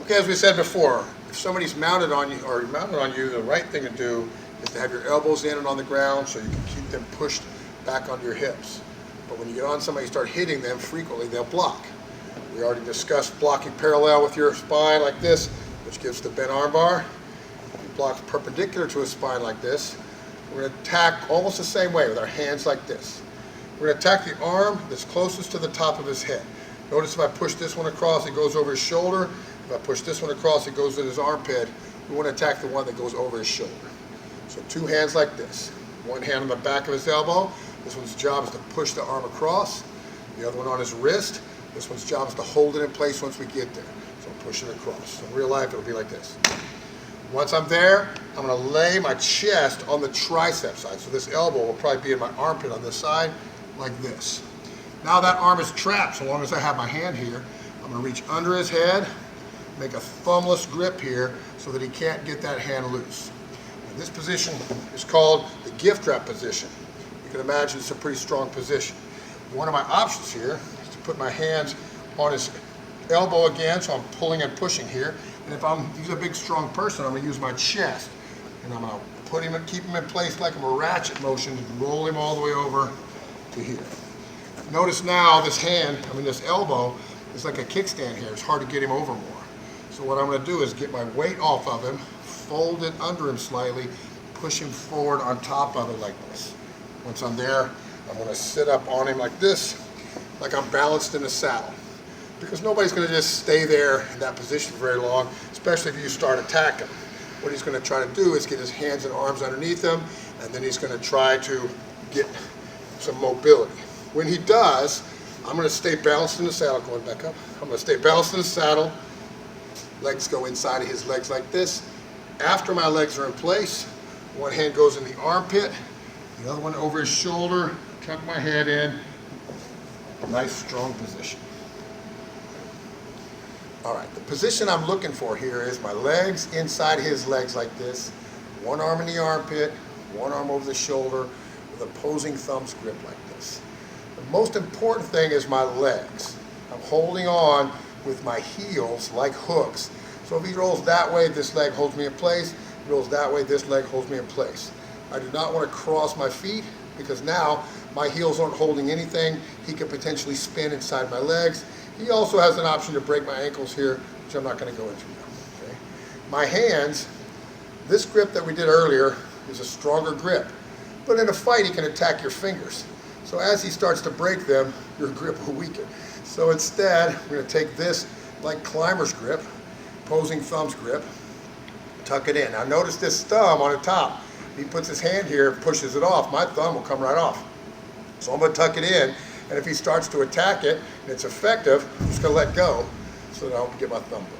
Okay, as we said before, if somebody's mounted on you or mounted on you, the right thing to do is to have your elbows in and on the ground so you can keep them pushed back onto your hips. But when you get on somebody and start hitting them frequently, they'll block. We already discussed blocking parallel with your spine like this, which gives the bent arm bar. If you block perpendicular to a spine like this, we're going to attack almost the same way with our hands like this. We're going to attack the arm that's closest to the top of his head. Notice if I push this one across, it goes over his shoulder. If I push this one across, it goes in his armpit. We want to attack the one that goes over his shoulder. So two hands like this. One hand on the back of his elbow. This one's job is to push the arm across. The other one on his wrist. This one's job is to hold it in place once we get there. So push it across. So in real life, it'll be like this. Once I'm there, I'm going to lay my chest on the tricep side. So this elbow will probably be in my armpit on this side, like this. Now that arm is trapped, so long as I have my hand here, I'm going to reach under his head, make a thumbless grip here so that he can't get that hand loose. And this position is called the gift wrap position. You can imagine it's a pretty strong position. One of my options here is to put my hands on his elbow again, so I'm pulling and pushing here. And if he's a big strong person, I'm going to use my chest. And I'm going to put him and keep him in place like a ratchet motion and roll him all the way over to here. Notice now this this elbow is like a kickstand here. It's hard to get him over more. So what I'm going to do is get my weight off of him, fold it under him slightly, push him forward on top of it like this. Once I'm there, I'm going to sit up on him like this, like I'm balanced in a saddle. Because nobody's going to just stay there in that position for very long, especially if you start attacking. What he's going to try to do is get his hands and arms underneath him, and then he's going to try to get some mobility. When he does, I'm going to stay balanced in the saddle, going back up. I'm going to stay balanced in the saddle. Legs go inside of his legs like this. After my legs are in place, one hand goes in the armpit, the other one over his shoulder, tuck my head in. Nice, strong position. All right, the position I'm looking for here is my legs inside his legs like this, one arm in the armpit, one arm over the shoulder, with opposing thumbs grip like this. The most important thing is my legs. I'm holding on with my heels like hooks. So if he rolls that way, this leg holds me in place. If he rolls that way, this leg holds me in place. I do not want to cross my feet because now my heels aren't holding anything. He could potentially spin inside my legs. He also has an option to break my ankles here, which I'm not going to go into now. Okay? My hands, this grip that we did earlier is a stronger grip. But in a fight, he can attack your fingers. So as he starts to break them, your grip will weaken. So instead, we're going to take this like climber's grip, opposing thumbs grip, tuck it in. Now notice this thumb on the top. He puts his hand here, pushes it off. My thumb will come right off. So I'm going to tuck it in, and if he starts to attack it and it's effective, I'm just going to let go so that I don't get my thumb broken.